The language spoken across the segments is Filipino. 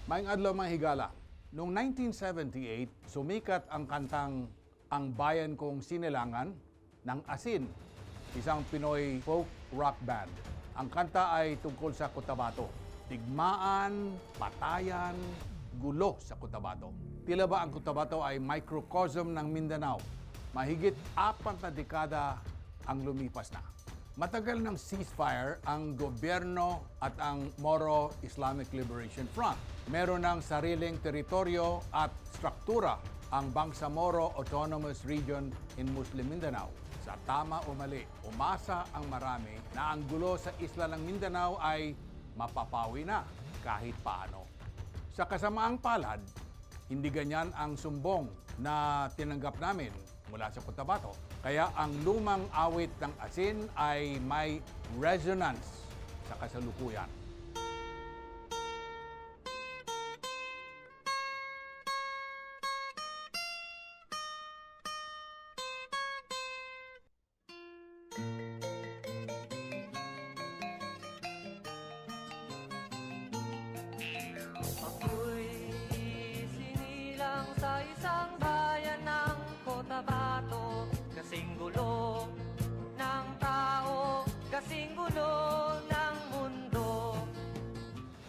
Maayong adlaw mga higala. Noong 1978, sumikat ang kantang Ang Bayan Kong Sinilangan ng Asin, isang Pinoy folk rock band. Ang kanta ay tungkol sa Cotabato. Digmaan, patayan, gulo sa Cotabato. Tila ba ang Cotabato ay microcosm ng Mindanao? Mahigit 4 na dekada ang lumipas na. Matagal ng ceasefire ang gobyerno at ang Moro Islamic Liberation Front. Meron ng sariling teritoryo at struktura ang Bangsamoro Autonomous Region in Muslim Mindanao. Sa tama o mali, umasa ang marami na ang gulo sa isla ng Mindanao ay mapapawi na kahit paano. Sa kasamaang palad, hindi ganyan ang sumbong na tinanggap namin mula sa Cotabato. Kaya ang lumang awit ng Asin ay may resonance sa kasalukuyan. Ako'y sinilang sa isang bayan ng Cotabato, kasing gulo ng tao, kasing gulo ng mundo.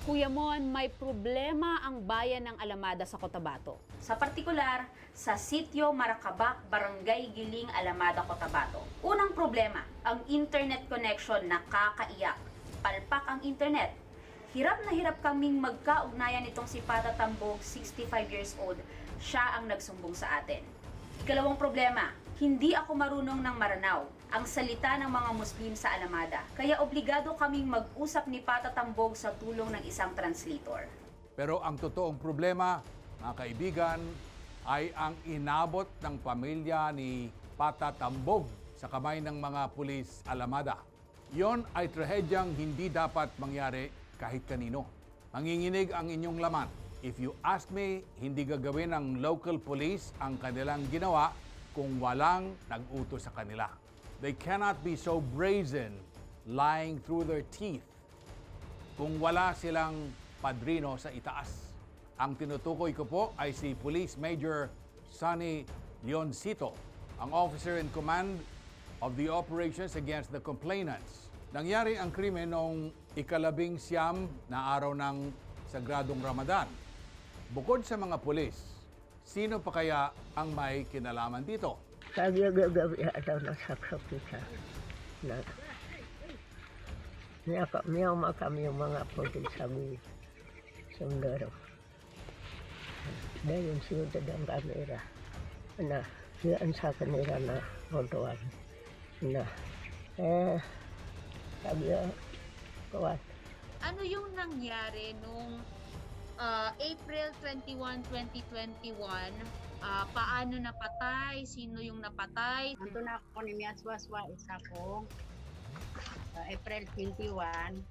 Kuya Mon, may problema ang bayan ng Alamada sa Cotabato. Sa partikular, sa sitio Maracabac, Barangay Giling, Alamada, Cotabato. Unang problema, ang internet connection nakakaiyak. Palpak ang internet. Hirap na hirap kaming magkaugnayan nitong si Pata Tambog, 65 years old. Siya ang nagsumbong sa atin. Ikalawang problema, hindi ako marunong ng Maranao, ang salita ng mga Muslim sa Alamada. Kaya obligado kaming mag-usap ni Pata Tambog sa tulong ng isang translator. Pero ang totoong problema, mga kaibigan, ay ang inabot ng pamilya ni Pata Tambog sa kamay ng mga pulis Alamada. Yon ay trahedyang hindi dapat mangyari kahit kanino. Manginginig ang inyong laman. If you ask me, hindi gagawin ng local police ang kanilang ginawa kung walang nag-utos sa kanila. They cannot be so brazen, lying through their teeth, kung wala silang padrino sa itaas. Ang tinutukoy ko po ay si Police Major Sonny Leoncito, ang officer in command of the operations against the complainants. Nangyari ang krimen noong ika-19 na araw ng Sagradong Ramadan. Bukod sa mga pulis, sino pa kaya ang may kinalaman dito? Gabi ataw na saksapita na miyama kami yung mga pulis sabi sundaro. Dahil sunod ang kamera na yan sa kanila na kontuan na sabi kawan. Ano yung nangyari nung April 21, 2021? Paano napatay? Sino yung napatay? Anto na ako ni Miaswaswa isa ko April 21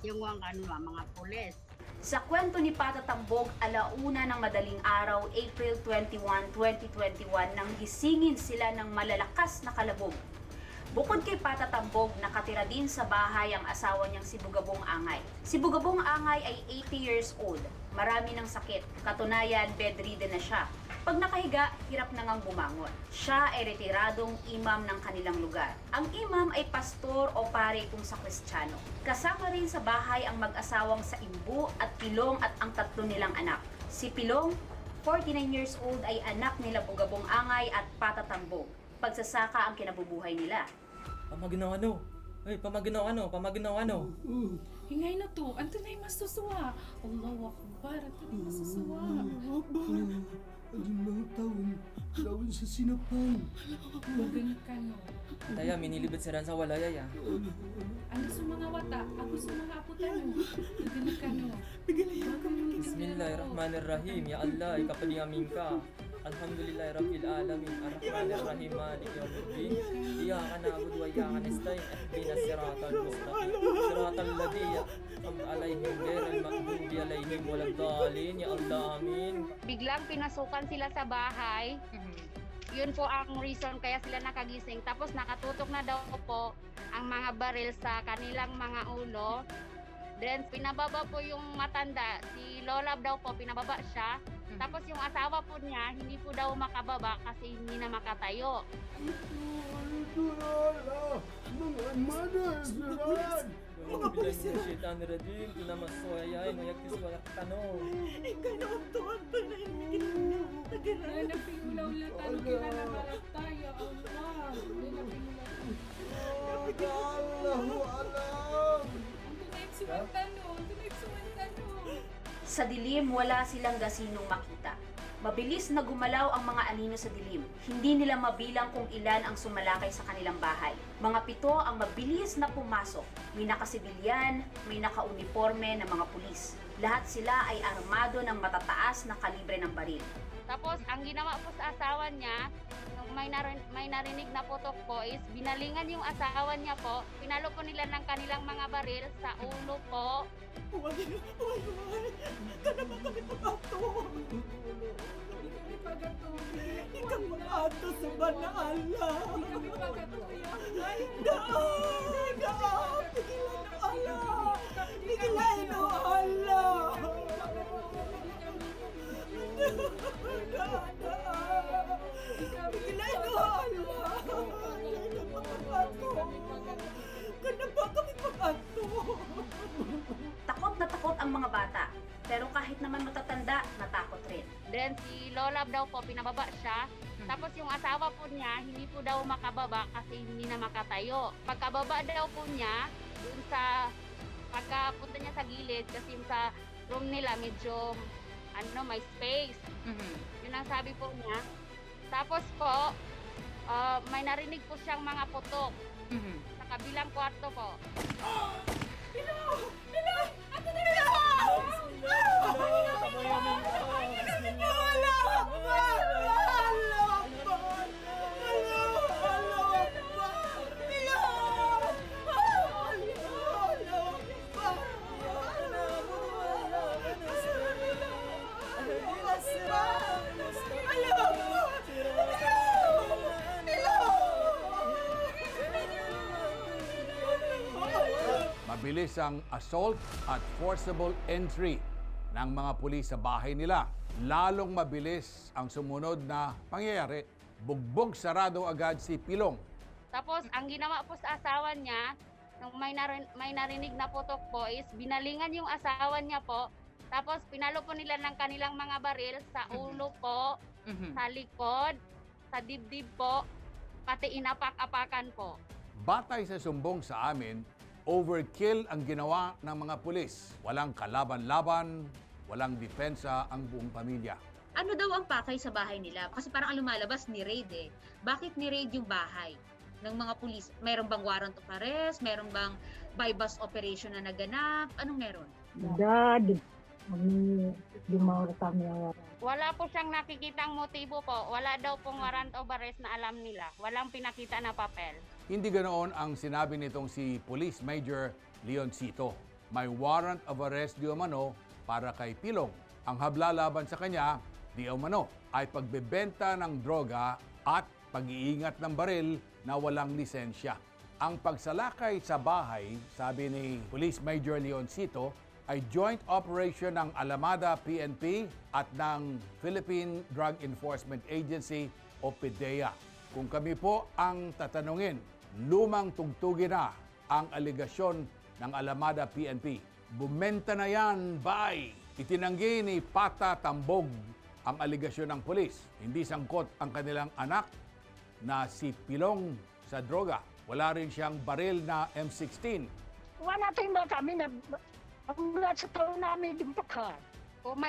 yung mga pulis. Sa kwento ni Pata Tambog, alauna ng madaling araw, April 21, 2021, nang gisingin sila ng malalakas na kalabog. Bukod kay Pata Tambog, nakatira din sa bahay ang asawa niyang si Bugabong Angay. Si Bugabong Angay ay 80 years old, marami ng sakit, katunayan bedridden na siya. Pag nakahiga, hirap na ngang bumangon. Siya ay retiradong imam ng kanilang lugar. Ang imam ay pastor o pare kung sa Kristiyano. Kasama rin sa bahay ang mag-asawang sa Imbu at Pilong at ang 3 nilang anak. Si Pilong, 49 years old, ay anak nila Bugabong Angay at Pata Tambog. Pagsasaka ang kinabubuhay nila. Pamaginaw ano? Ay, pamaginaw ano? Hingay na to, anto na yung masusuwa. Allahu Akbar, anto na yung masusuwa. Ang mga taon sa sinapan. Maganak ka no. Taya, minilibet si Ran sa walaya ya. Ano sa mga wata, ako sa mga aputan no. Maganak ka no. Bismillahirrahmanirrahim. Ya Allah, ikapalingamin ka. Alhamdulillahirabbil alamin. Arrahmanirrahim. Malik yawmiddin. Iyyaka na'budu wa iyyaka nasta'in. Ihdinas siratal mustaqim. Siratal ladzina an'amta 'alaihim ghairil maghdubi 'alaihim waladdallin. Ya Allah, amin. Biglang pinasukan sila sa bahay. Yun po ang reason kaya sila nakagising. Tapos nakatutok na daw po ang mga baril sa kanilang mga ulo. Then pinababa po yung matanda, si Lola daw po, pinababa siya. Tapos yung asawa po niya, hindi po daw makababa kasi hindi na makatayo. Mga pulis yan! Syaitan rajim, tunamasoyay, mayagtis wayak tanong. Nila pinulaw talo kila na barata, ya Allah. Nila pinulaw. Ang tunay suwantano. Sa dilim, wala silang gasinong makita. Mabilis na gumalaw ang mga anino sa dilim. Hindi nila mabilang kung ilan ang sumalakay sa kanilang bahay. Mga 7 ang mabilis na pumasok. May nakasibilyan, may nakauniforme na mga pulis. Lahat sila ay armado ng matataas na kalibre ng baril. Tapos ang ginawa po sa asawa niya, nung may narinig na putok po is binalingan yung asawa niya po, pinalo po nila ng kanilang mga baril sa ulo po. Ikaw maato sa banaala. Kami pagkatuya. Pigilan o Allah. Pigilan o Allah. Kanapa kami pag-ato. Takot ang mga bata. Pero kahit naman matatanda, natakot rin. Then si Lola daw po, pinababa siya. Tapos yung asawa po niya, hindi po daw makababa kasi hindi na makatayo. Pagkababa daw po niya, dun sa pagkapunta niya sa gilid, kasi yung sa room nila medyo may space. Yun ang sabi po niya. Tapos po, may narinig po siyang mga putok sa kabilang kwarto po. Mabilis ang assault at forcible entry ng mga pulis sa bahay nila. Lalong mabilis ang sumunod na pangyayari. Bugbog sarado agad si Pilong. Tapos ang ginawa po sa asawa niya, nung may narinig na putok po is binalingan yung asawa niya po. Tapos pinalo po nila ng kanilang mga baril sa ulo po, sa likod, sa dibdib po, pati inapak-apakan po. Batay sa sumbong sa amin, overkill ang ginawa ng mga pulis. Walang kalaban-laban, walang depensa ang buong pamilya. Ano daw ang pakay sa bahay nila? Kasi parang ang lumalabas ni raid eh. Bakit ni raid yung bahay ng mga pulis? Meron bang warrant of arrest? Meron bang buy-bust operation na naganap? Anong meron? Dad, kami dumawar kami ang Wala po siyang nakikitang motibo po. Wala daw pong warrant of arrest na alam nila. Walang pinakita na papel. Hindi ganoon ang sinabi nitong si Police Major Leoncito. May warrant of arrest di umano para kay Pilong. Ang habla laban sa kanya, di umano, ay pagbebenta ng droga at pag-iingat ng baril na walang lisensya. Ang pagsalakay sa bahay, sabi ni Police Major Leoncito, ay joint operation ng Alamada PNP at ng Philippine Drug Enforcement Agency o PDEA. Kung kami po ang tatanungin, lumang tugtugin na ang aligasyon ng Alamada PNP. Bumenta na yan, bye! Itinanggi ni Pata Tambog ang aligasyon ng pulis. Hindi sangkot ang kanilang anak na si Pilong sa droga. Wala rin siyang baril na M16. Wala tayong mga kami na ang nasa taon namin yung pakar. Kung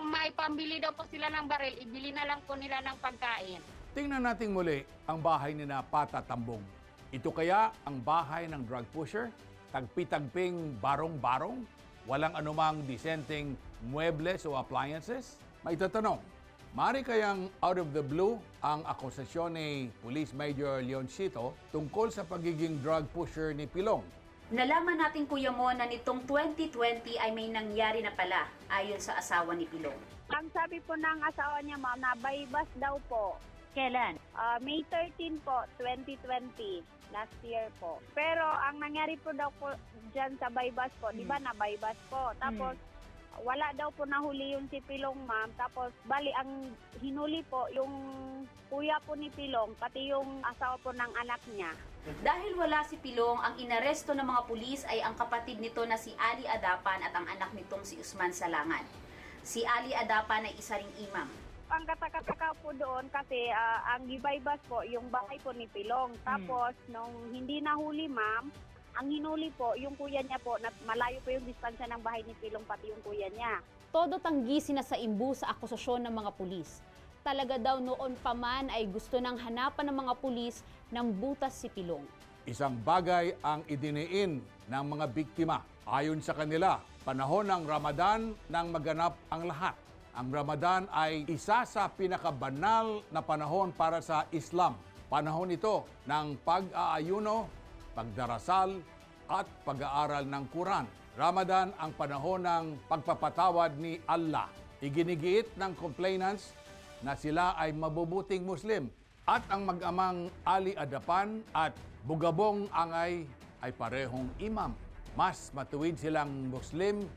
may pambili daw po sila ng baril, ibili na lang po nila ng pagkain. Tingnan natin muli ang bahay ni na Pata Tambog. Ito kaya ang bahay ng drug pusher? Tagpi-tagping barong-barong? Walang anumang disenteng muebles o appliances? May tatanong, maaari kayang out of the blue ang akusasyon ni Police Major Leoncito tungkol sa pagiging drug pusher ni Pilong? Nalaman natin, Kuya Mo, na nitong 2020 ay may nangyari na pala ayon sa asawa ni Pilong. Ang sabi po ng asawa niya, ma'am, na baybas daw po. Kailan? May 13 po, 2020. Last year po. Pero ang nangyari po daw po dyan sa bypass po, di ba na bypass po. Tapos wala daw po nahuli yung si Pilong, ma'am. Tapos bali ang hinuli po yung kuya po ni Pilong, pati yung asawa po ng anak niya. Dahil wala si Pilong, ang inaresto ng mga pulis ay ang kapatid nito na si Ali Adapan at ang anak nitong si Usman Salangan. Si Ali Adapan ay isa ring imam. Ang katakataka po doon kasi ang gibaybas po yung bahay po ni Pilong. Tapos nung hindi nahuli, ma'am, ang hinuli po yung kuya niya po, na malayo po yung distansya ng bahay ni Pilong pati yung kuya niya. Todo tanggi sina sa imbu sa akusasyon ng mga pulis. Talaga daw noon pa man ay gusto nang hanapan ng mga pulis ng butas si Pilong. Isang bagay ang idiniin ng mga biktima. Ayon sa kanila, panahon ng Ramadan nang maganap ang lahat. Ang Ramadan ay isa sa pinakabanal na panahon para sa Islam. Panahon ito ng pag-aayuno, pagdarasal at pag-aaral ng Quran. Ramadan ang panahon ng pagpapatawad ni Allah. Iginigiit ng complainants na sila ay mabubuting Muslim at ang mag-amang Ali Adapan at Bugabong Angay ay parehong imam. Mas matuwid silang Muslim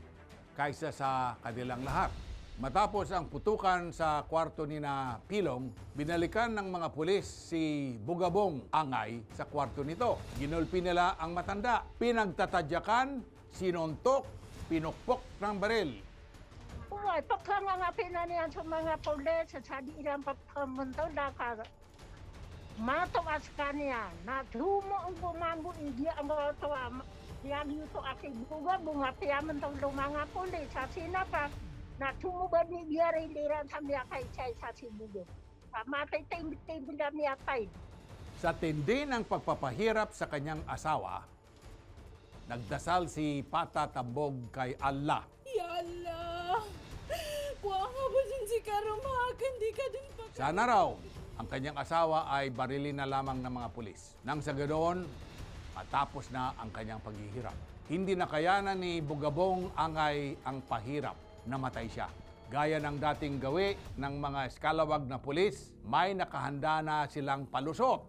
kaysa sa kanilang lahat. Matapos ang putukan sa kwarto ni na Pilong, binalikan ng mga pulis si Bugabong Angay sa kwarto nito. Ginulpi nila ang matanda. Pinagtatadyakan, sinuntok, pinukpok ng baril. Uy, pagkangangapin na niyan sa mga pulis sa ilang pagkamunto na matawas ka niya na tumo ang bumambo hindi ang mga tuwa. Yan yuto aking Bugabong apiyaman tong mga pulis sa sinapak. Na tumubad ni Gary Liran sa mga kay sa Sibugo. Pamatay tayo na niya tayo. Sa tindi ng pagpapahirap sa kanyang asawa, nagdasal si Pata Tambog kay Allah. Ya Allah! Buwang ka ba dyan si Karumakan, di ka din pa... Sana raw, ang kanyang asawa ay barilin na lamang ng mga pulis. Nang sa ganoon, matapos na ang kanyang paghihirap. Hindi na kayanan ni Bugabong Angay ang pahirap. Namatay siya. Gaya ng dating gawi ng mga eskalawag na pulis, may nakahanda na silang palusot.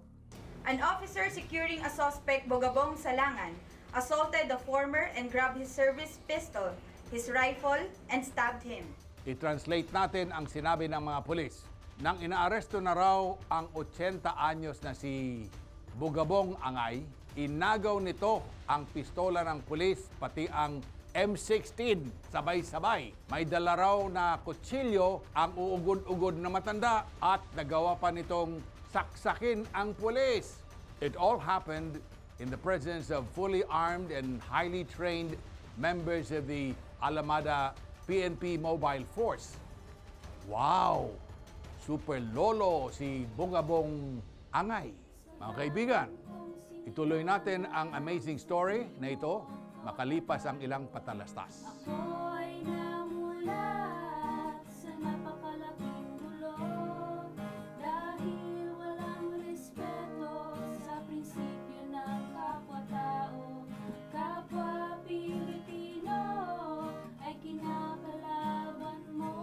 An officer securing a suspect, Bugabong Salangan, assaulted the former and grabbed his service pistol, his rifle, and stabbed him. I-translate natin ang sinabi ng mga pulis. Nang inaaresto na raw ang 80 anyos na si Bugabong Angay, inagaw nito ang pistola ng pulis pati ang M16, sabay-sabay. May dala raw na kutsilyo ang uugod-ugod na matanda at nagawa pa nitong saksakin ang pulis. It all happened in the presence of fully armed and highly trained members of the Alamada PNP Mobile Force. Wow! Super lolo si Bugabong Angay. Mga kaibigan, ituloy natin ang amazing story na ito makalipas ang ilang patalastas. Ako'y namulat sa napakalaking gulo dahil walang respeto sa prinsipyo ng kapwa-tao. Kapwa Pilipino ay kinakalaban mo.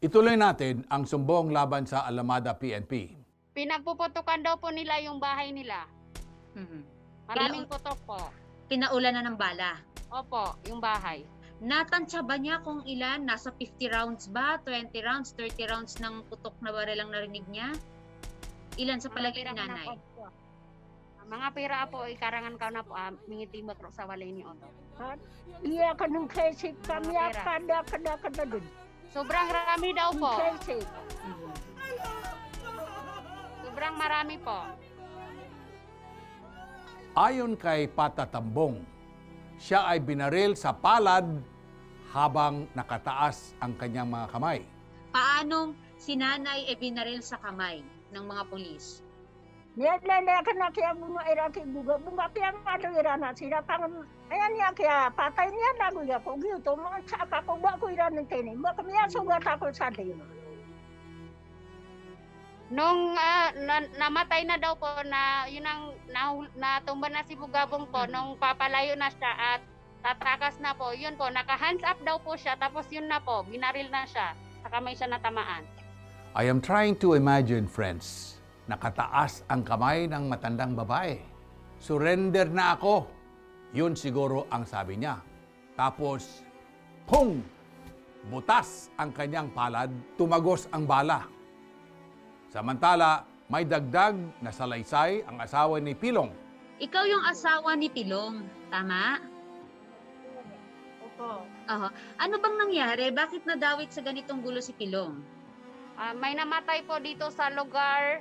Ituloy natin ang sumbong laban sa Alamada PNP. Pinagpuputukan daw po nila yung bahay nila. Maraming putok po. Pinaulan na ng bala. Opo, yung bahay. Natansya ba niya kung ilan? Nasa 50 rounds ba? 20 rounds? 30 rounds ng putok na baril ang narinig niya? Ilan sa palagi ni nanay? Mga pera po, ikarangan ka na po, mingiti mo sa walay ni Oto. Iya ka nung kesip kami kada dun. Sobrang rami daw po. Kesip. Sobrang marami po. Ayon kay Pata Tambong, siya ay binaril sa palad habang nakataas ang kanyang mga kamay. Paanong si nanay e binaril sa kamay ng mga pulis? Niya ka na kaya bunga iraki bunga piyang ano irana sila pang ayan niya kaya patay niya lagu ya ko gitu mga sapa ko ba ko irana tini ba kami sugat ako sa dino. Nung namatay na daw po na yun ang natumba na si Bugabong po nung papalayo na siya at tatakas na po, yun po, naka-hands up daw po siya, tapos yun na po, binaril na siya, saka may siya natamaan. I am trying to imagine, friends, nakataas ang kamay ng matandang babae. Surrender na ako. Yun siguro ang sabi niya. Tapos, pung! Butas ang kanyang palad, tumagos ang bala. Samantala, may dagdag na salaysay ang asawa ni Pilong. Ikaw yung asawa ni Pilong, tama? Opo. Ano bang nangyari? Bakit nadawit sa ganitong gulo si Pilong? May namatay po dito sa lugar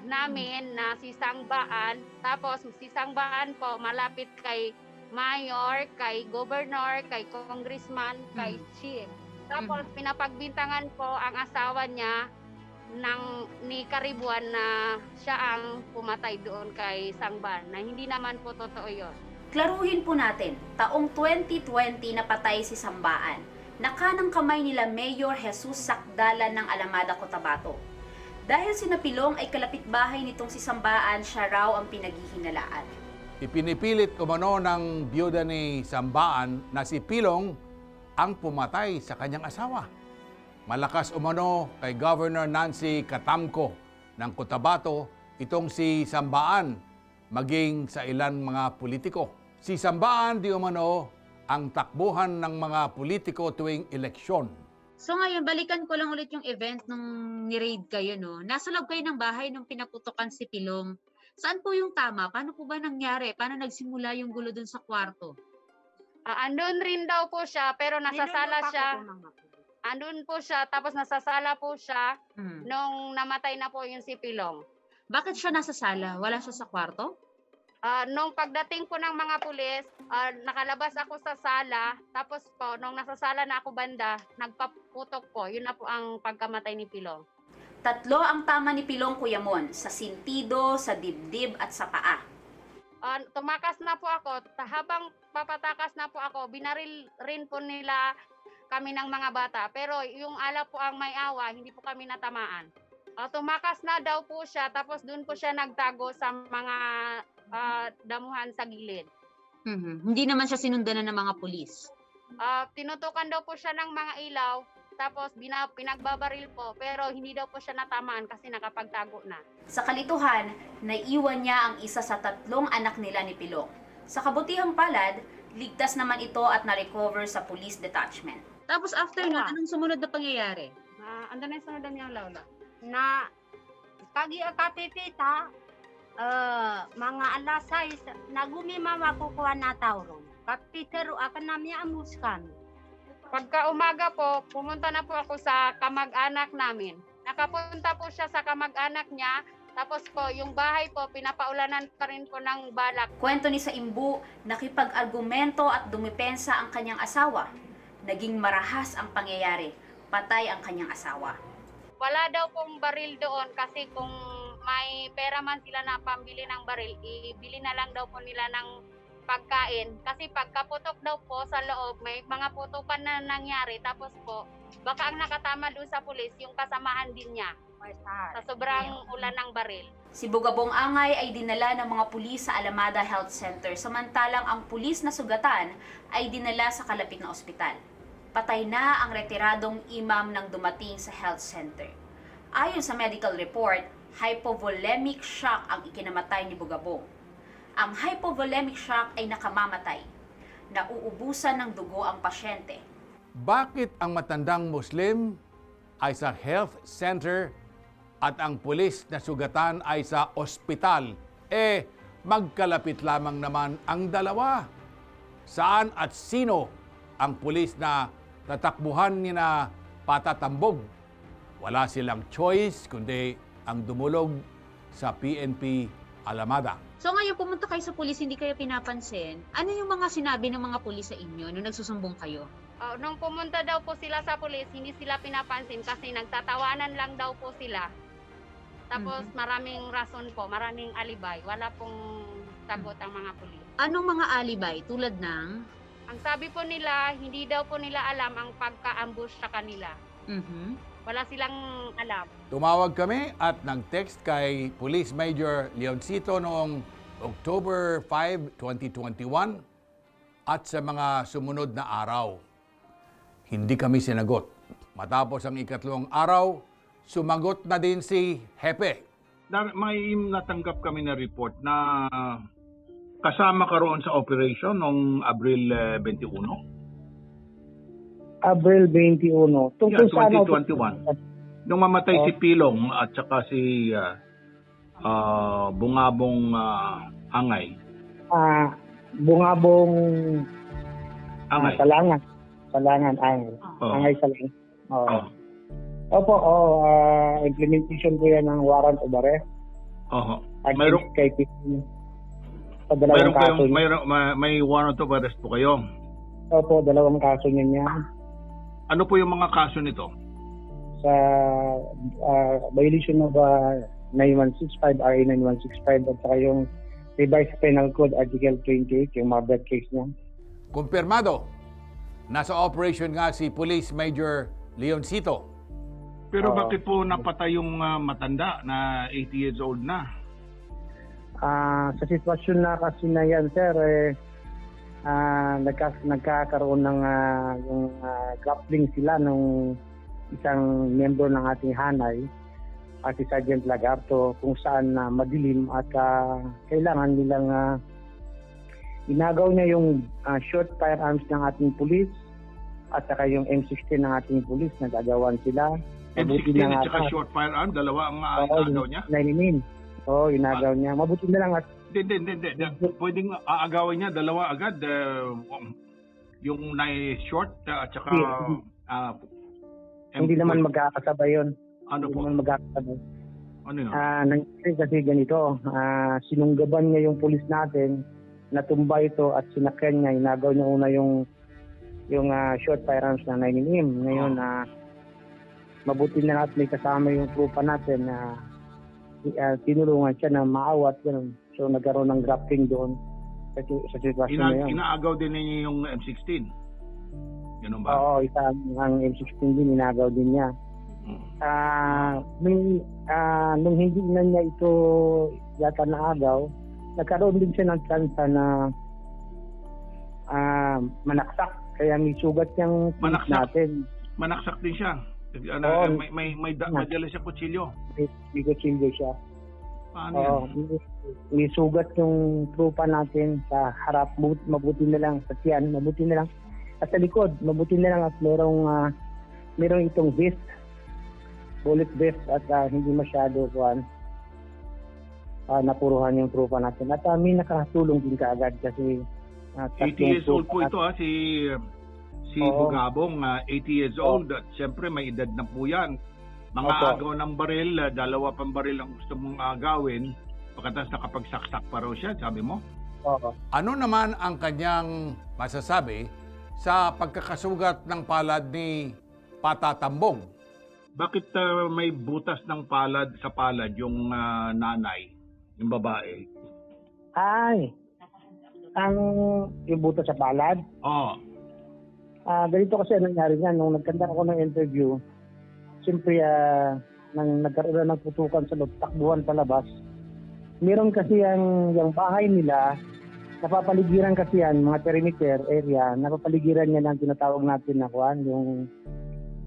namin na si Sangbaan. Tapos si Sangbaan po malapit kay mayor, kay governor, kay congressman, kay chief. Tapos pinapagbintangan po ang asawa niya ni Karibuan na siya ang pumatay doon kay Sangbaan, na hindi naman po totoo yun. Klaruhin po natin, taong 2020 napatay si Sambaan. Nakanang kamay nila Mayor Jesus Sakdalan ng Alamada, Cotabato. Dahil si Napilong ay kalapit-bahay nitong si Sambaan, siya raw ang pinaghihinalaan. Ipinipilit umano ng biyuda ni Sambaan na si Pilong ang pumatay sa kanyang asawa. Malakas umano kay Governor Nancy Catamco ng Cotabato itong si Sambaan, maging sa ilan mga politiko. Si Sambaan di umano ang takbuhan ng mga politiko tuwing eleksyon. So ngayon, balikan ko lang ulit yung event nung ni-raid kayo, no? Nasa loob kayo ng bahay nung pinaputukan si Pilong. Saan po yung tama? Paano po ba nangyari? Paano nagsimula yung gulo dun sa kwarto? Andun rin daw po siya, pero nasasala siya. Andun po siya, tapos nasasala po siya nung namatay na po yung si Pilong. Bakit siya nasa sala? Wala siya sa kwarto? Nung pagdating po ng mga pulis, nakalabas ako sa sala, tapos po, nung nasa sala na ako banda, nagpaputok po. Yun na po ang pagkamatay ni Pilong. 3 ang tama ni Pilong, Kuya Mon, sa sintido, sa dibdib at sa paa. Tumakas na po ako, habang papatakas na po ako, binaril rin po nila kami ng mga bata. Pero yung ala po ang may awa, hindi po kami natamaan. Tumakas na daw po siya, tapos doon po siya nagtago sa mga damuhan sa gilid. Hindi naman siya sinundan ng mga pulis. Tinutukan daw po siya ng mga ilaw, tapos pinagbabaril po, pero hindi daw po siya natamaan kasi nakapagtago na. Sa kalituhan, naiwan niya ang isa sa 3 anak nila ni Pilong. Sa kabutihang palad, ligtas naman ito at na-recover sa police detachment. Tapos after nun, anong sumunod na pangyayari? Ando na yung sunod niya, Laula. Na kagi akatitita, mga alas 6, nagumi makukuha na tawron. Kapitero akan namin amuskan. Pagka umaga po, pumunta na po ako sa kamag-anak namin. Nakapunta po siya sa kamag-anak niya, tapos po yung bahay po, pinapaulanan pa rin po ng balak. Kwento ni Saimbu, nakipag-argumento at dumipensa ang kanyang asawa. Naging marahas ang pangyayari, patay ang kanyang asawa. Wala daw pong baril doon kasi kung may pera man sila na pambili ng baril, ibili na lang daw po nila ng pagkain. Kasi pagkaputok daw po sa loob, may mga putukan na nangyari. Tapos po, baka ang nakatama doon sa pulis, yung kasamahan din niya. Sa sobrang ulan ng baril. Si Bugabong Angay ay dinala ng mga pulis sa Alamada Health Center, samantalang ang pulis na sugatan ay dinala sa kalapit na ospital. Patay na ang retiradong imam nang dumating sa health center. Ayon sa medical report, hypovolemic shock ang ikinamatay ni Bugabong. Ang hypovolemic shock ay nakamamatay. Nauubusan ng dugo ang pasyente. Bakit ang matandang Muslim ay sa health center at ang pulis na sugatan ay sa ospital? Magkalapit lamang naman ang dalawa. Saan at sino ang pulis na tatakbuhan ni na patatambog? Wala silang choice kundi ang dumulog sa PNP Alamada. So ngayon pumunta kayo sa pulis, hindi kayo pinapansin. Ano yung mga sinabi ng mga pulis sa inyo nung nagsusumbong kayo? Nung pumunta daw po sila sa pulis, hindi sila pinapansin kasi nagtatawanan lang daw po sila. Tapos maraming rason po, maraming alibay. Wala pong sagot ang mga pulis. Anong mga alibay tulad ng? Ang sabi po nila, hindi daw po nila alam ang pagka-ambush sa kanila. Wala silang alam. Tumawag kami at nag-text kay Police Major Leoncito noong October 5, 2021 at sa mga sumunod na araw. Hindi kami sinagot. Matapos ang ikatlong araw, sumagot na din si Hepe. May natanggap kami na report na kasama ka roon sa operation noong Abril 21. Abril 21. Tungkol sa 2021. Nung mamatay si Pilong at saka si Bungabong Angay. Bungabong Angay. Salangan Angay. Angay Salangan. Oo. Opo, implementation po yan ng warrant of arrest. Oho. Mayroon kay Pilong. Sa dalawang kaso. May warrant of arrest po kayo. Opo, dalawang kaso niya. Ano po yung mga kaso nito? Sa violation of 9165, RA 9165 at saka yung revised penal code article 28, yung murder case niya. Kumpirmado, nasa operation nga si Police Major Leoncito. Pero bakit po napatay yung matanda na 80 years old na? Sa sitwasyon na kasi na yan, sir, nagkakaroon ng yung grappling sila nung isang member ng ating hanay, si Sergeant Lagarto, kung saan madilim at kailangan nilang inagaw niya yung short firearms ng ating pulis at saka yung M16 ng ating pulis, nagagawan sila. M16 at saka short firearm, dalawa ang inagaw niya? Oo, inagaw niya. Mabuti na lang at Hindi. Pwedeng aagawin niya dalawa agad. Yung short at saka... hindi naman magkakasabay yun. Ano po? Hindi naman magkakasabay. Ano yun? Nangyari kasi ganito. Sinunggaban niya yung pulis natin, natumba ito at sinakyan niya. Inagaw niya una yung short firearms na 9mm. Ngayon, mabuti na natin may kasama yung trupa natin na tinulungan siya na maawat. Ganun. So nagkaroon ng grappling doon sa sitwasyon na yun. Inaagaw din niya yung M16? Ganun ba? Oo, ang M16 din, inagaw din niya. Nung hindi na niya ito yata naagaw, nagkaroon din siya ng chance na manaksak. Kaya may sugat niyang natin. Manaksak din siya? May dala siya kutsilyo? May kutsilyo siya. Paano yan? May sugat yung trupa natin sa harap, mabuti na lang sa tiyan, mabuti na lang at sa likod, mabuti na lang at merong itong vest, bullet vest at hindi masyado napuruhan yung trupa natin at may nakatulong din kaagad kasi 80 years old po ito si Bugabong, 80 years old at syempre may edad na po yan. Mga agaw ng baril, dalawa pang baril ang gusto mong agawin, pagkatapos nakapagsaksak pa raw siya, sabi mo? Ano naman ang kanyang masasabi sa pagkakasugat ng palad ni Patatambog? Bakit may butas ng palad sa palad yung nanay, yung babae? Yung butas sa palad? Oo. Ganito kasi nangyari niya, nung nagkanda ako ng interview, siyempre, nang nagkaroon ng putukan sa loob, takbuhan palabas. Meron kasi yung bahay nila, napapaligiran kasi yan, mga perimeter area, napapaligiran niya ng tinatawag natin na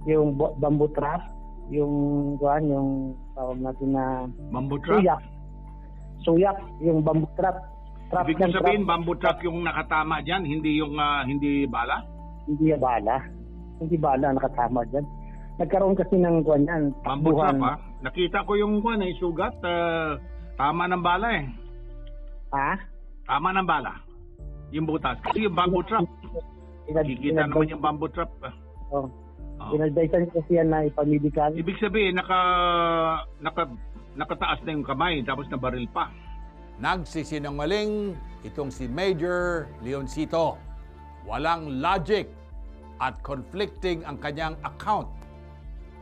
yung bamboo trap, yung tawag natin na bamboo trap? Suyak, yung bamboo trap. Ibig ko sabihin, bamboo trap yung nakatama dyan, hindi bala? Hindi bala. Hindi bala nakatama dyan. Nagkaroon kasi ng yan. Bamboo trap Nakita ko yung sugat. Tama ng bala eh. Tama ng bala. Yung butas. Kasi yung bamboo trap. Kikita naman yung bamboo trap. Inadvisean kasi yan na ipamedical. Ibig sabihin, nakataas na yung kamay tapos nabaril pa. Nagsisinungaling itong si Major Leoncito. Walang logic at conflicting ang kanyang account.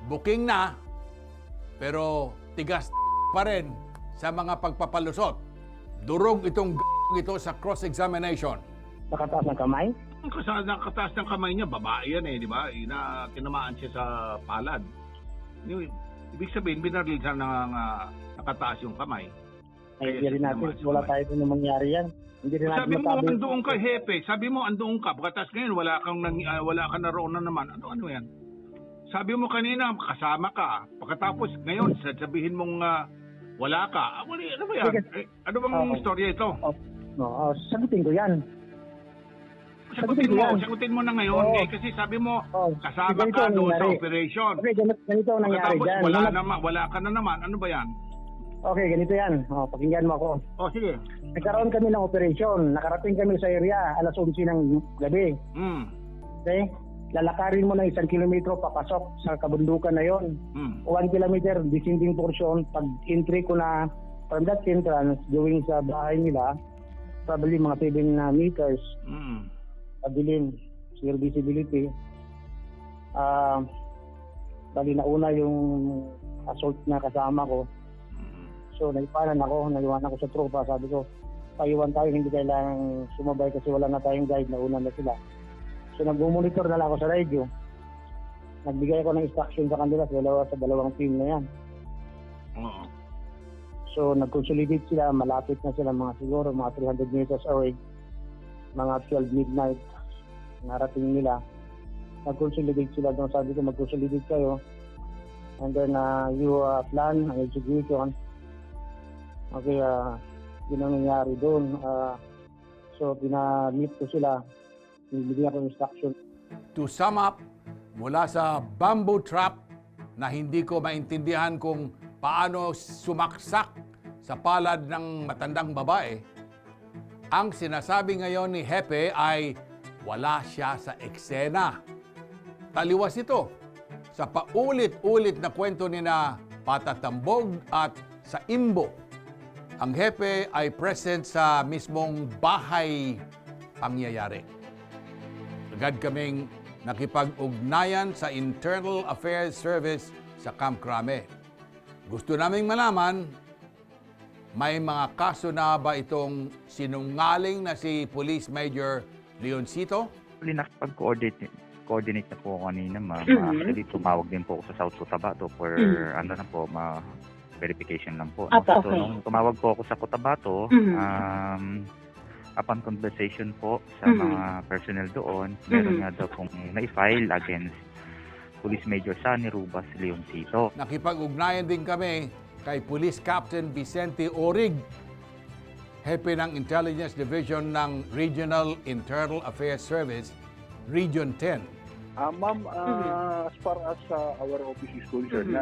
Booking na, pero tigas pa rin sa mga pagpapalusot. Durog itong ito sa cross-examination. Nakataas ng kamay? Nakataas ng kamay niya, babae yan di ba? Tinamaan siya sa palad. Ibig sabihin, binaril siya ng nakataas yung kamay. Ay, hindi rin natin, wala tayo kung mangyari yan. Hindi rin natin Sabi mo, masabi. andoon ka, Hepe. Sabi mo, andoon ka. Pagkatas ngayon, wala ka naroon na naman. Ano yan? Sabi mo kanina, kasama ka. Pagkatapos, ngayon, sabihin mong wala ka. Ano ba yan? Ano bang istorya ito? Sagutin ko yan. Sagutin mo na ngayon. Kasi sabi mo, kasama ka doon sa operation. Okay, ganito ang nangyari dyan. Wala ka na naman. Ano ba yan? Okay, ganito yan. Pakinggan mo ako. Sige. Nagkaroon kami ng operasyon. Nakarating kami sa area, alas 11 ng gabi. Okay? Lalakarin mo ng 1 kilometro papasok sa kabundukan na yon. 1 kilometer, descending portion. Pag entry ko na from that entrance, going sa bahay nila, probably mga 7 meters. Padilim, clear visibility. Bali nauna yung assault na kasama ko. So naiwanan ko sa tropa. Sabi ko, paiwan tayo, hindi kailangang sumabay kasi wala na tayong guide, nauna na sila. So nag-monitor na lang ako sa radio. Nagbigay ako ng instruction sa kanila sa dalawang team na yan. So nag-consolidate sila, malapit na sila siguro mga 300 meters away. Mga 12 midnight, narating nila. Nag-consolidate sila doon. Sabi ko, mag-consolidate kayo. And then you plan ang execution. Okay, yun ang nangyari doon. So pinamit ko sila. Bibigyan ko instruction. To sum up, mula sa bamboo trap na hindi ko maintindihan kung paano sumaksak sa palad ng matandang babae, ang sinasabi ngayon ni Hepe ay wala siya sa eksena. Taliwas ito sa paulit-ulit na kwento ni na Patatambog at sa Imbo. Ang Hepe ay present sa mismong bahay pangyayari. Agad kaming nakipag-ugnayan sa Internal Affairs Service sa Camp Crame. Gusto naming malaman, may mga kaso na ba itong sinungaling na si Police Major Leoncito? Nakipag-coordinate na po kanina, ma'am. Actually, tumawag din po ako sa South Cotabato for verification lang po. Okay. So, nung tumawag po ako sa Cotabato, upon conversation po sa mga personnel doon, meron nga daw pong na-file against Police Major Sunny Rubas Leoncito. Nakipag-ugnayan din kami kay Police Captain Vicente Orig, Hepe ng Intelligence Division ng Regional Internal Affairs Service, Region 10. Ma'am, as far as our office is concerned,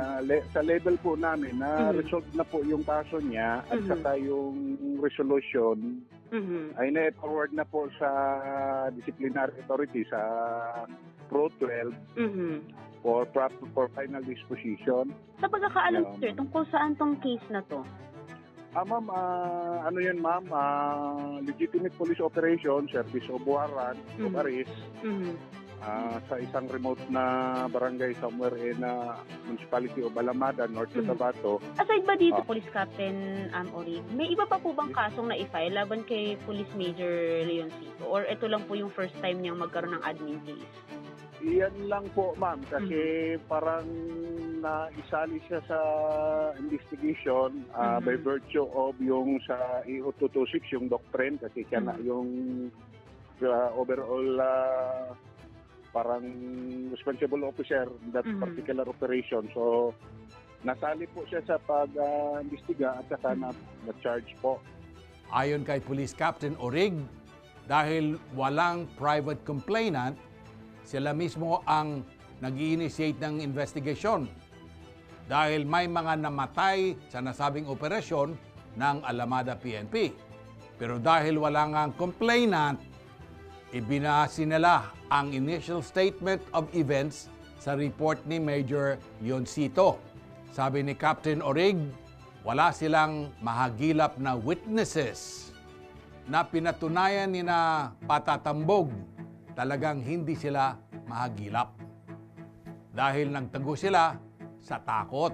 sa level po namin, na-resolve na po yung kaso niya at saka yung resolution ay na-forward na po sa disciplinary authority sa Pro 12 for final disposition. Sa pagkakaalam, sir, tungkol saan tong case na to? Ma'am, ano yan, ma'am? Legitimate police operation, service of warrant, of arrest, sa isang remote na barangay somewhere in municipality of Alamada, North Cotabato. Aside ba dito, Police Captain Orig, may iba pa po bang kasong na-file laban kay Police Major Leoncito? Or ito lang po yung first time niyang magkaroon ng admin case? Iyan lang po, ma'am, kasi parang naisali siya sa investigation by virtue of yung sa EU 226, yung doctrine, kasi siya na yung overall parang responsible officer in that particular operation. So, nasali po siya sa pag-imbestiga at saka na-charge po. Ayon kay Police Captain Orig, dahil walang private complainant, sila mismo ang nag-i-initiate ng investigation. Dahil may mga namatay sa nasabing operasyon ng Alamada PNP. Pero dahil wala ngang complainant, ibinasi nila ang initial statement of events sa report ni Major Leoncito. Sabi ni Captain Orig, wala silang mahagilap na witnesses na pinatunayan ni na Patatambog talagang hindi sila mahagilap. Dahil nagtago sila sa takot.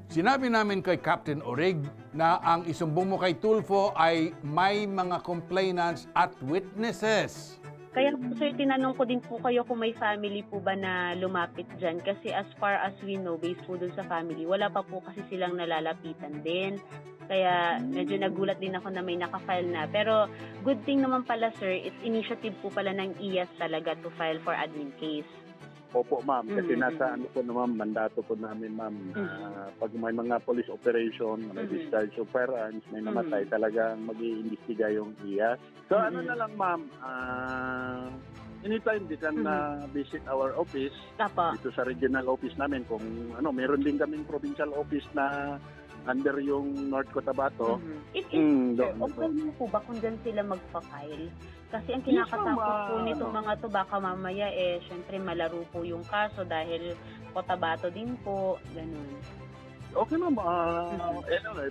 Sinabi namin kay Captain Orig na ang isumbong mo kay Tulfo ay may mga complainants at witnesses. Kaya po sir, tinanong ko din po kayo kung may family po ba na lumapit dyan. Kasi as far as we know, based po dun sa family, wala pa po kasi silang nalalapitan din. Kaya medyo nagulat din ako na may nakafile na. Pero good thing naman pala sir, it's initiative po pala ng IAS talaga to file for admin case. Opo, ma'am. Kasi nasa ano po naman, mandato po namin, ma'am. Pag may mga police operation, may discharge of firearms, may namatay, talagang mag-iimbestiga yung IAS. So ano na lang, ma'am, anytime they can visit our office, dito sa regional office namin, kung ano, meron din kaming provincial office na under yung North Cotabato. Okay po ba kung dyan sila magpa-file? Kasi ang kinakatakot po nitong mga to, baka mamaya syempre malaro po yung kaso dahil Cotabato din po, ganun. Okay, ma'am.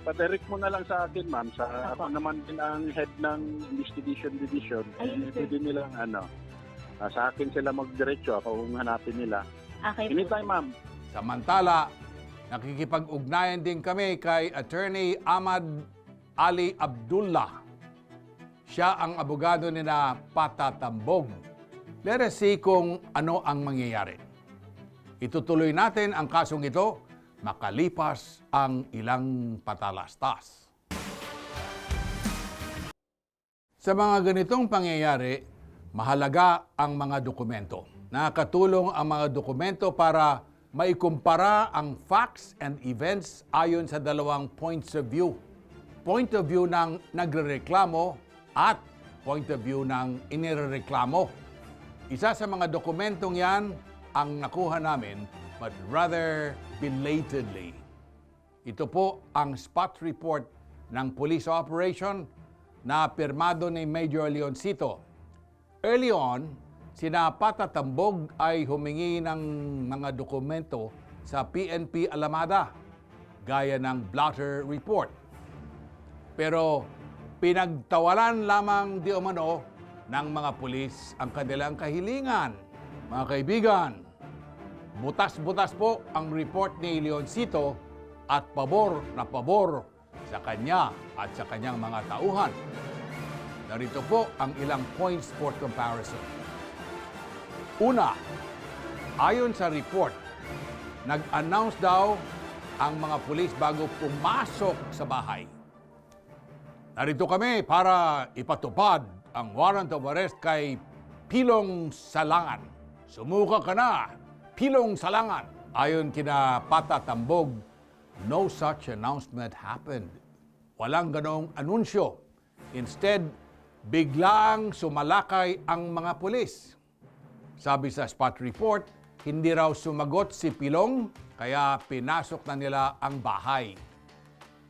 Padirect mo na lang sa akin, ma'am. Ako naman din ang head ng investigation division. Pwede nilang sa akin sila magdiretso, ako kung hanapin nila. Okay, anytime, ma'am. Samantala, nakikipag-ugnayan din kami kay Attorney Ahmad Ali Abdullah. Siya ang abogado ni na Patatambog. Let us see kung ano ang mangyayari. Itutuloy natin ang kasong ito makalipas ang ilang patalastas. Sa mga ganitong pangyayari, mahalaga ang mga dokumento. Nakatulong ang mga dokumento para maikumpara ang facts and events ayon sa dalawang points of view. Point of view ng nagrereklamo at point of view ng inirereklamo. Isa sa mga dokumentong yan ang nakuha namin, but rather belatedly. Ito po ang spot report ng police operation na pirmado ni Major Leoncito. Early on, sina Patatambog ay humingi ng mga dokumento sa PNP Alamada, gaya ng blotter report. Pero pinagtawalan lamang di umano ng mga pulis ang kanilang kahilingan. Mga kaibigan, butas-butas po ang report ni Leoncito at pabor na pabor sa kanya at sa kanyang mga tauhan. Narito po ang ilang points for comparison. Una, ayon sa report, nag-announce daw ang mga pulis bago pumasok sa bahay. Narito kami para ipatupad ang warrant of arrest kay Pilong Salangan. Sumuka ka na, Pilong Salangan. Ayon kina Patatambog, no such announcement happened. Walang ganong anunsyo. Instead, biglang sumalakay ang mga pulis. Sabi sa spot report, hindi raw sumagot si Pilong, kaya pinasok na nila ang bahay.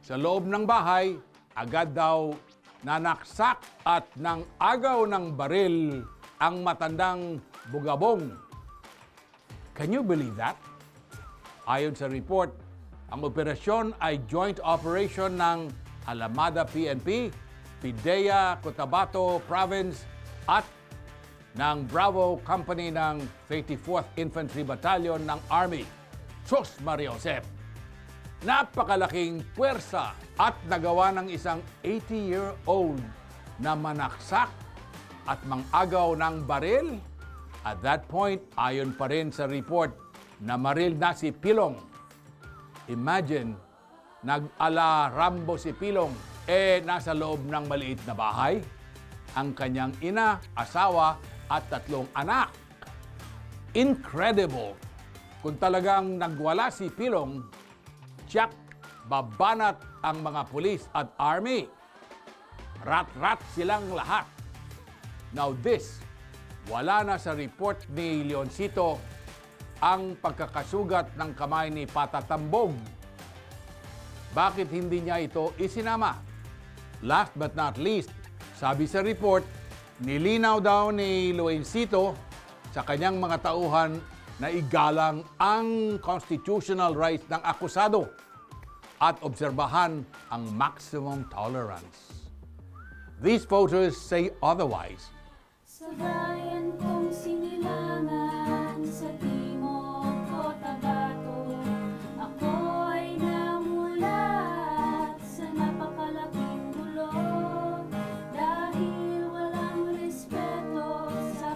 Sa loob ng bahay, agad daw nanaksak at nang agaw ng baril ang matandang Bugabong. Can you believe that? Ayon sa report, ang operasyon ay joint operation ng Alamada PNP, PIDEA Cotabato Province at ng Bravo Company ng 34th Infantry Battalion ng Army. Sus Maria Josep! Napakalaking puwersa at nagawa ng isang 80-year-old na manaksak at mangagaw ng baril. At that point, ayon pa rin sa report, namaril na si Pilong. Imagine, nag-ala Rambo si Pilong, nasa loob ng maliit na bahay. Ang kanyang ina, asawa at 3 anak. Incredible! Kung talagang nagwala si Pilong, tiyak, babanat ang mga pulis at army. Rat-rat silang lahat. Now this, wala na sa report ni Leoncito ang pagkakasugat ng kamay ni Patatambog. Bakit hindi niya ito isinama? Last but not least, sabi sa report, nilinaw daw ni Leoncito sa kanyang mga tauhan na igalang ang constitutional rights ng akusado at obserbahan ang maximum tolerance. These photos say otherwise. Sa bayan kong sinilangan sa Timog Cotabato, ako'y namulat sa napakalaking gulo dahil walang respeto sa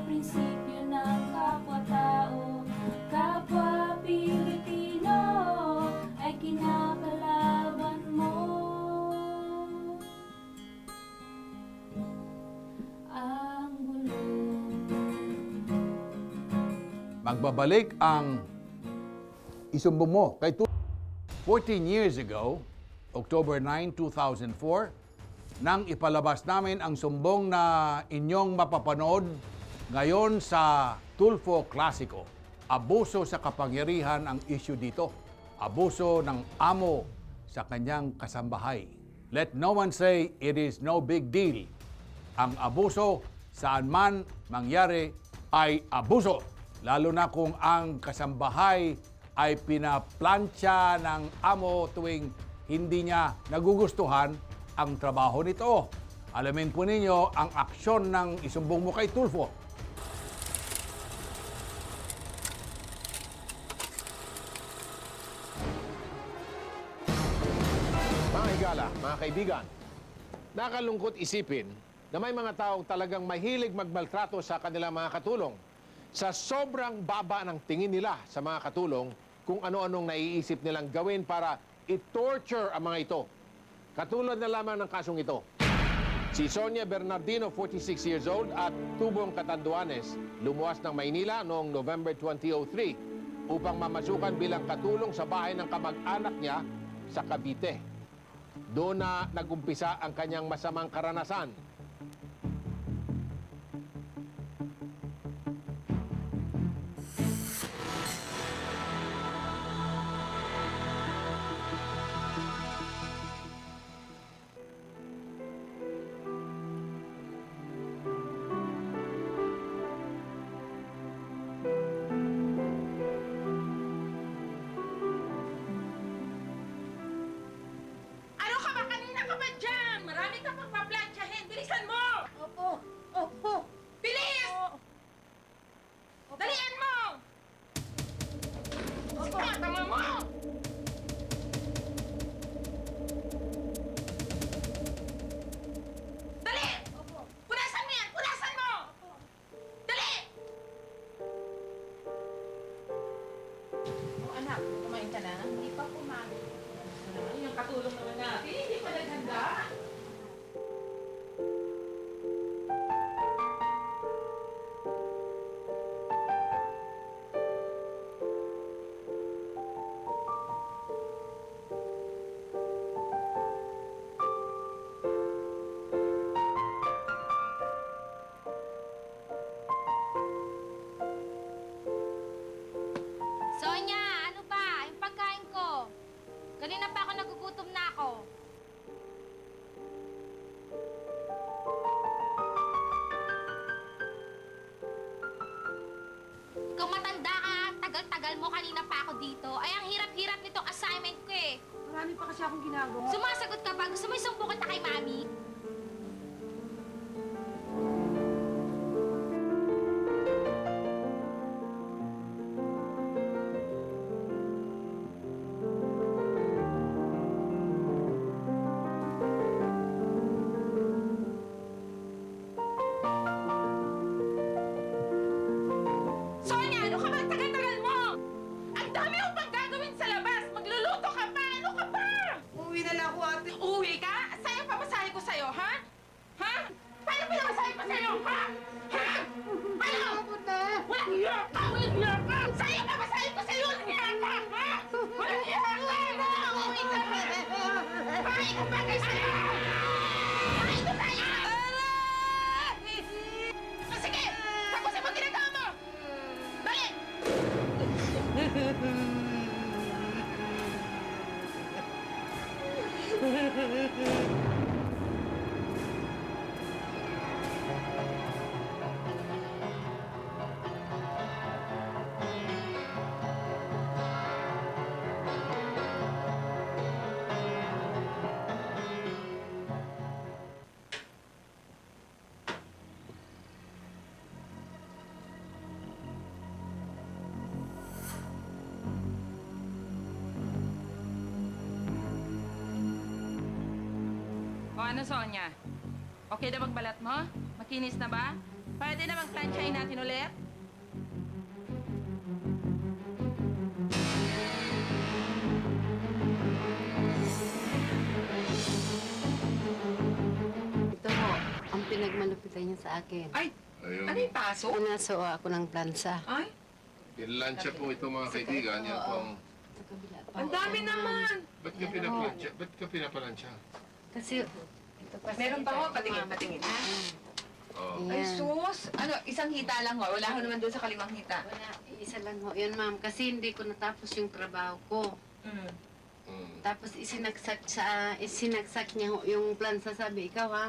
Nagbabalik ang isumbong mo kay 14 years ago, October 9, 2004, nang ipalabas namin ang sumbong na inyong mapapanood ngayon sa Tulfo Classico. Abuso sa kapangyarihan ang issue dito. Abuso ng amo sa kanyang kasambahay. Let no one say it is no big deal. Ang abuso, saan man mangyari, ay abuso. Lalo na kung ang kasambahay ay pinaplansya ng amo tuwing hindi niya nagugustuhan ang trabaho nito. Alamin po ninyo ang aksyon ng isumbong mo kay Tulfo. Mga higala, mga kaibigan, nakalungkot isipin na may mga taong talagang mahilig magmaltrato sa kanilang mga katulong sa sobrang baba ng tingin nila sa mga katulong kung ano-anong naiisip nilang gawin para i-torture ang mga ito. Katulad na lamang ng kasong ito. Si Sonia Bernardino, 46 years old, at Tubong Catanduanes, lumuwas ng Maynila noong November 2003 upang mamasukan bilang katulong sa bahay ng kamag-anak niya sa Cavite. Doon na nagumpisa ang kanyang masamang karanasan. Ano ka ba? Kanina ka ba dyan? Marami ka pang paplansyahin. Bilisan mo! Opo. Opo. Bilis! Dalian mo! Opo. Tama mo! Dali! Opo. Punasan mo yan! Punasan mo! Opo. Dali! Oh, anak, kumain ka na? Hindi pa kumain. Yung katulong naman natin, hindi pa naghanda. Sonia, ano ba? Yung pagkain ko. Kanina pa ako nagugutom na ako. Ikaw matanda ka, tagal-tagal mo kanina pa ako dito. Ay, ang hirap-hirap nitong assignment ko eh. Marami pa kasi akong ginagawa. Sumasagot ka ba? Gusto mo isumbong kita kay Mami? Sonia, ano ka ba? Ang tagal-tagal mo! Ang dami akong pang gagawin sa labas! Magluluto ka pa! Ano ka ba? Uuwi na lang ako, ate. Uuwi ka? Sa'yo pa masahe ko sa'yo, ha? Ha? Paano pinamasahe ko sa'yo, ha? Ha? Ano? Walang iya ka! Walang iya ka! Sa'yo pa masahe ko sa'yo! Walang iya ka! Ha? Walang iya ka! Uuwi ka! Pahay ko bagay sa'yo! Pahay ko sa'yo! Ah, sige! Tapusin mo ginagawa mo! Dali! O ano, Sonia? Okay na magbalat mo? Makinis na ba? Pwede na magplansyahin natin ulit? Ito po, ang pinagmalupitan niya sa akin. Ay, ano yung paso? Pinaso ako ng plansa. Ay, Pinlansya po ito mga kaibigan. Yan pong... Ang dami naman! Ba't ka pinapalansya? Ba't ka pinapalansya? Kasi, Meron pa ho, patingin, ha? Oh. Ay, sus! Ano, isang hita lang ho. Wala ho naman doon sa kalimang hita. wala, isa lang ho yun, ma'am. Kasi hindi ko natapos yung trabaho ko. Mm. Tapos isinagsak niya ho yung plansa. Sabi, ikaw ha,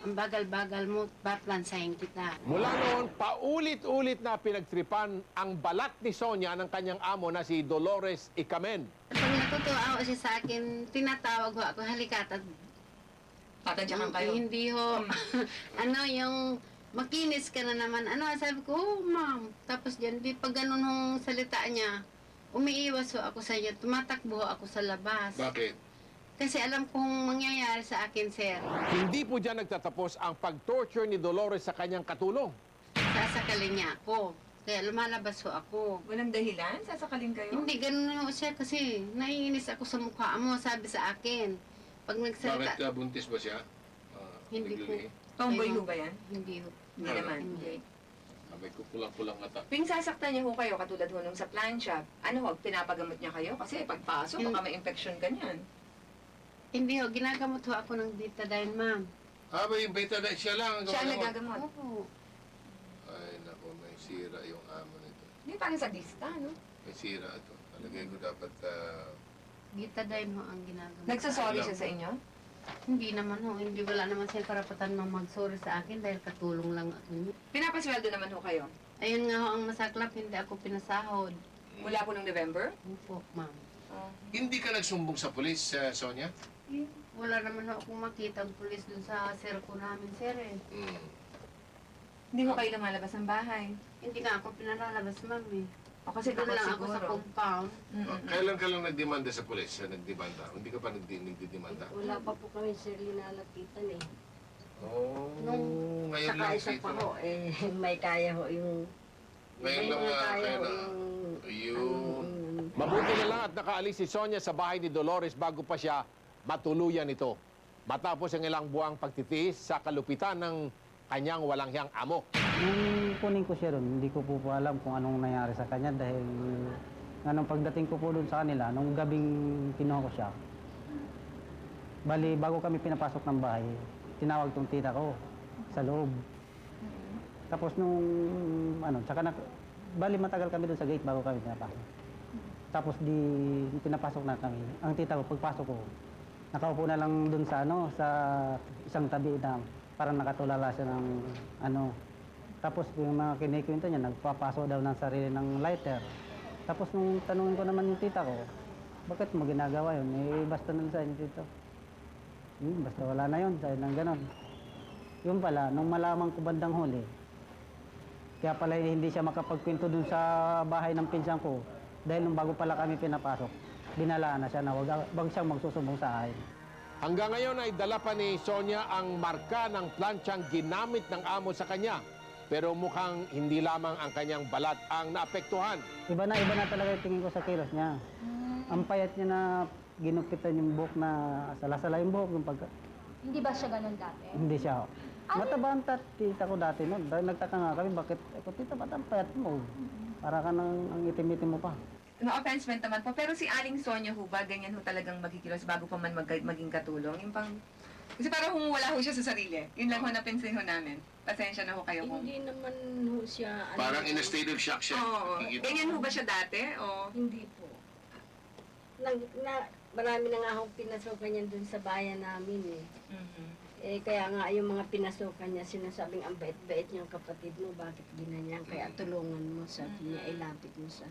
ang bagal-bagal mo, paplansahin kita. Mula noon, paulit-ulit na pinagtripan ang balat ni Sonia ng kanyang amo na si Dolores Icamen. Pag natutuwa ho siya sa akin, tinatawag ho ako, halikatat. Tatadyakan kayo? Hindi ho. Ano, yung makinis ka na naman. Ano, sabi ko, oh, ma'am. Tapos dyan, pag ganun hong salita niya, umiiwas ho ako sa iyo. Tumatakbo ho ako sa labas. Bakit? Kasi alam kong mangyayari sa akin, sir. Hindi po dyan nagtatapos ang pag-torture ni Dolores sa kanyang katulong. Sasakalin niya ako. Kaya lumalabas ho ako. Walang dahilan? Sasakalin kayo? Hindi, ganun ho siya kasi naiinis ako sa mukha mo, sabi sa akin. Pag nagsalita... Bakit ka buntis ba siya? Hindi po. Tomboy ho ba yan? Hindi ho. Hindi naman. Hindi. May kukulang-kulang ata. Tuwing sasaktan niya ho kayo, katulad ho nung sa plancha, ano ho, pinapagamot niya kayo? Kasi pagpasok, baka may infection ka niyan. Hindi ho, ginagamot ho ako ng betadine, ma'am. Ba yung betadine siya lang? Siya ang nagagamot. Oo. Ay, naku, may sira yung amo nito. Hindi parang sa dista, no? May sira ito. Talagay ko dapat... Betadine ho ang ginagamot. Nagsasorry siya sa inyo? Hindi naman ho. Hindi, wala naman siya karapatan mang mag-sorry sa akin dahil katulong lang ako niya. Pinapasweldo naman ho kayo? Ayun nga ho ang masaklap, hindi ako pinasahod. Mula po ng November? Opo, ma'am. Hindi ka nagsumbong sa pulis, Sonia? Wala naman ho akong makita ang pulis dun sa circo namin, sir eh. Hindi ho kayo lumalabas ng bahay? Hindi nga ako pinalalabas, ma'am eh. O kasi doon takot lang ako sa siguro. compound. Kailan ka lang nagdemanda sa pulis? Nagdemanda? Hindi ka pa nagdidemanda? Wala pa po kami, sir, linalapitan eh. Oh, Nung ngayon saka lang isa dito pa na. ho, may kaya ho yung... Ngayon may lang mga nga kaya kayo ho na. yung... Ayun. Mabuti na lang at nakaalis si Sonia sa bahay ni Dolores bago pa siya matuluyan ito. Matapos ang ilang buwang pagtitiis sa kalupitan ng kanyang walang hiyang amo. Nung kunin ko siya doon, hindi ko po alam kung anong nangyari sa kanya dahil nung pagdating ko po doon sa kanila, nung gabing kinuha ko siya, bali bago kami pinapasok ng bahay, tinawag tong tita ko sa loob. Tapos nung bali matagal kami doon sa gate bago kami pinapasok. Tapos pinapasok na kami. Ang tita ko, pagpasok ko, nakaupo na lang doon sa sa isang tabi na parang nakatulala siya ng Tapos yung mga kinikwento niya, nagpapaso daw ng sarili ng lighter. Tapos nung tanungin ko naman yung tita ko, bakit mo ginagawa yun? Eh, basta na sa inyo dito. Basta wala na yun, sa'yo nang ganon. Yung pala, nung malaman ko bandang huli, kaya pala hindi siya makapagkwento dun sa bahay ng pinsan ko dahil nung bago pala kami pinapasok, binalaan na siya na wag siyang magsusumbong sa akin. Hanggang ngayon ay dala pa ni Sonia ang marka ng plantsyang ginamit ng amo sa kanya. Pero mukhang hindi lamang ang kanyang balat ang naapektuhan. Iba na talaga yung tingin ko sa kilos niya. Ang payat niya na ginupitan yung buhok na salasala yung buhok. Yung Hindi ba siya ganun dati? Hindi siya. Mataba ang tita ko dati noon. Nagtaka nga kami, bakit? Tita, ba't ang payat mo? Para ka nang ang itim-itim mo pa. No offense man naman po, pero si Aling Sonia ho ba, ganyan ho talagang magkikilos bago pa man maging katulong? Yung pang... Kasi parang wala ho siya sa sarili. Yun lang ho napansin ho namin. Pasensya na ho kayo kung... Hindi naman ho siya... Parang in a state of shock siya. Oo. Nakikita Ganyan mo. ho ba siya dati? O... Hindi po. Marami na nga akong pinasukan niya dun sa bayan namin eh. Eh, kaya nga yung mga pinasukan niya, sinasabing ang bait-bait niyang kapatid mo, bakit ginanyan? Kaya tulungan mo, sabi niya, ilapit mo sa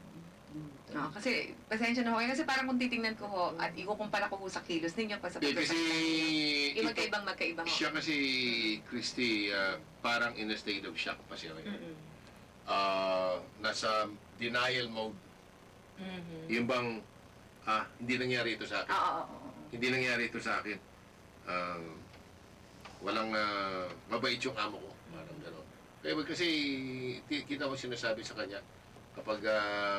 No, kasi pasensya na ho kayo. Kasi parang kung titingnan ko ho at ikukumpara ko ho sa kilos ninyo pa sa Kasi yung magkaiba ho. siya kasi, Christy, parang in a state of shock pa siya ngayon. Nasa denial mode. Yung bang, hindi nangyari ito sa akin. Hindi nangyari ito sa akin. Walang mabait yung amo ko. Parang gano'n. Kaya kasi kita mo sinasabi sa kanya, kapag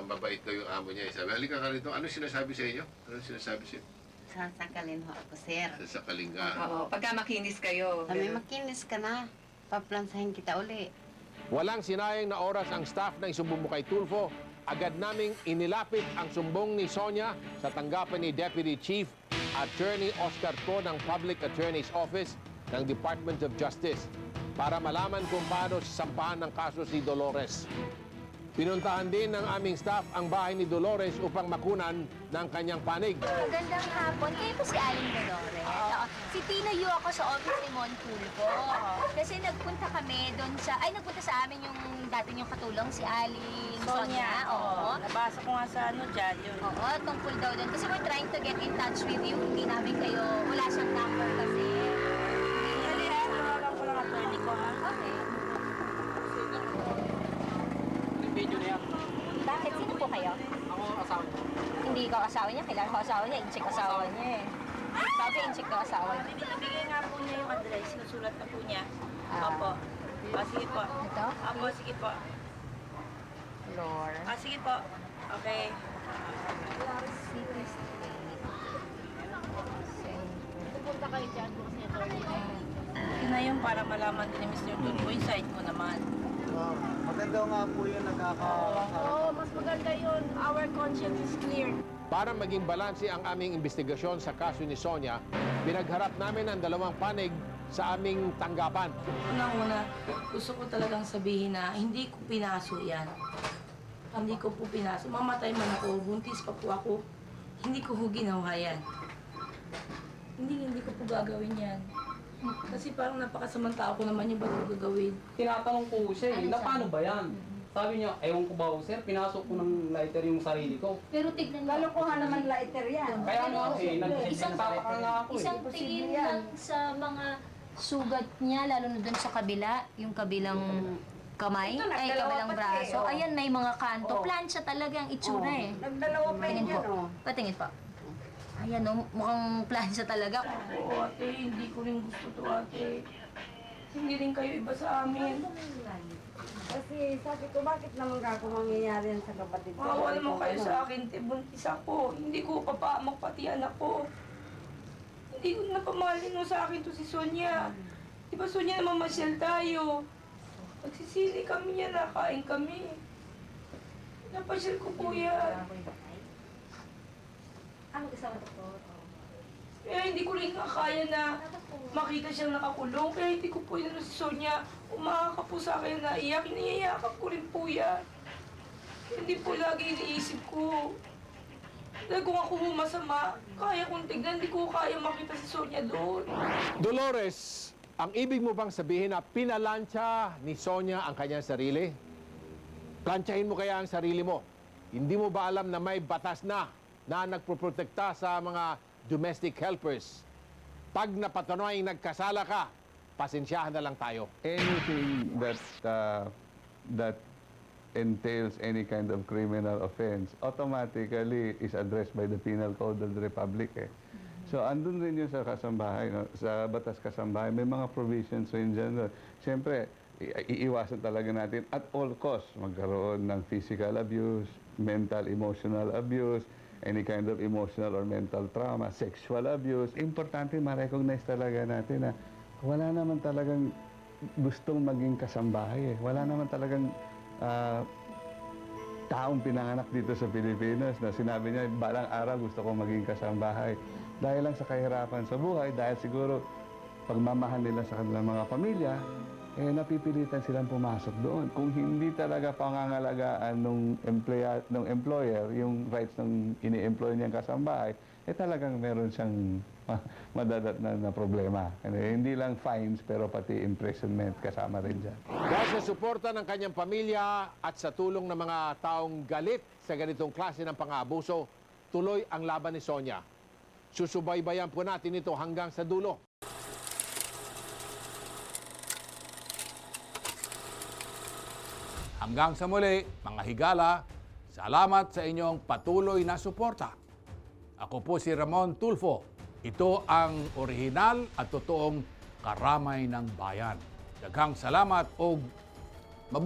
mabait daw yung amo niya, sabi, halika ka rito, ano sinasabi sa inyo? Ano sinasabi sa inyo? Sasakalin ho ako, sir. Sasakalin ka. Oo, pagka makinis kayo. Sabi, makinis ka na. Paplansahin kita uli. Walang sinayang na oras ang staff ng Isumbong mo kay Tulfo agad naming inilapit ang sumbong ni Sonia sa tanggapan ni Deputy Chief Attorney Oscar Po ng Public Attorney's Office ng Department of Justice para malaman kung paano sampahan ng kaso si Dolores. Pinuntahan din ng aming staff ang bahay ni Dolores upang makunan ng kanyang panig. Magandang hapon. Kayo po si Aling Dolores. Oo. Si Tina Yu ako sa office ni Mon Tulfo. Kasi nagpunta kami doon nagpunta sa amin yung dati yung katulong, si Aling Sonia. Oo. Nabasa ko nga sa dyan yun. Oo, tungkol daw doon. Kasi we're trying to get in touch with you. Hindi namin kayo, wala siyang number kasi. Tawagan ko lang attorney ko, ha? Okay. Video na yan. Bakit? Sino po kayo? Ako asawa niya. Hindi ikaw asawa niya. Kailangan ko asawa niya. In-check asawa niya eh. Sabi, in-check daw asawa niya. Binibigay nga po niya yung address. Sinusulat na po niya. Opo. Sige po. Ito? Opo, sige po. Lord. Sige po. Okay. Pupunta kayo dyan kung siya Yun na yun para malaman din ni Mr. Tulfo yung side ko naman. Maganda nga po yun, Oo, mas maganda yun. Our conscience is clear. Para maging balanse ang aming investigasyon sa kaso ni Sonia, pinagharap namin ang dalawang panig sa aming tanggapan. Unang-una, gusto ko talagang sabihin na hindi ko pinaso yan. Hindi ko po pinaso. Mamatay man ako, buntis pa po ako. Hindi ko po ginawa yan. Hindi ko po gagawin yan. Kasi parang napakasamang tao ko naman yung ba't ko gagawin. Tinatanong ko siya na paano ba yan? Sabi niya, ewan ko ba sir, pinasok ko ng lighter yung sarili ko. Pero tignan mo. Kalokohan naman lighter yan. Kaya nga nagtataka nga ako Isang tingin lang sa mga sugat niya, lalo na dun sa kabila, yung kabilang kamay, kabilang braso. Ayan, may mga kanto. Plancha talaga ang itsura eh. Nagdalawa pa Tingin yan, po. Patingin po. Ayan o, mukhang plancha talaga. Oo, ate, hindi ko rin gusto to, ate. Hindi rin kayo iba sa amin. Kasi sabi ko, bakit naman kako mangyayari yan sa kapatid ko? Maawa naman kayo sa akin, te, buntis ako. Hindi ko papamak pati anak ko. Hindi ko napamahalin mo sa akin to si Sonia. Di ba Sonia, namamasyal tayo. Nagsisili kami niya, nakain kami. Napasyal ko po yan. Ang isang po. Kaya hindi ko rin kaya na makita siyang nakakulong. Kaya hindi ko po yun si Sonia. Umakaka po sa akin na iyak. Iniyayakap ko rin po yan. Hindi po lagi iniisip ko. Dahil kung ako masama, kaya kong tignan, hindi ko kaya makita si Sonia doon. Dolores, ang ibig mo bang sabihin na pinalansya ni Sonia ang kanyang sarili? Plantsahin mo kaya ang sarili mo. Hindi mo ba alam na may batas na nagproprotekta sa mga domestic helpers? Pag napatunay nagkasala ka, pasensyahan na lang tayo. Anything that entails any kind of criminal offense automatically is addressed by the Penal Code of the Republic. So andun rin yun sa kasambahay, no? Sa batas kasambahay, may mga provisions rin dyan. Siyempre, iiwasan talaga natin at all costs magkaroon ng physical abuse, mental, emotional abuse, any kind of emotional or mental trauma, sexual abuse. Importante ma-recognize talaga natin na wala naman talagang gustong maging kasambahay. Wala naman talagang taong pinanganak dito sa Pilipinas na sinabi niya, balang araw gusto kong maging kasambahay. Dahil lang sa kahirapan sa buhay, dahil siguro pagmamahal nila sa kanilang mga pamilya, napipilitan silang pumasok doon. Kung hindi talaga pangangalagaan ng employer yung rights ng ini-employ niyang kasambahay, talagang meron siyang madadatnan na problema. Hindi lang fines, pero pati imprisonment kasama rin dyan. Dahil sa suporta ng kanyang pamilya at sa tulong ng mga taong galit sa ganitong klase ng pang-aabuso, tuloy ang laban ni Sonia. Susubaybayan po natin ito hanggang sa dulo. Hanggang sa muli, mga higala, salamat sa inyong patuloy na suporta. Ako po si Ramon Tulfo. Ito ang orihinal at totoong karamay ng bayan. Daghang salamat o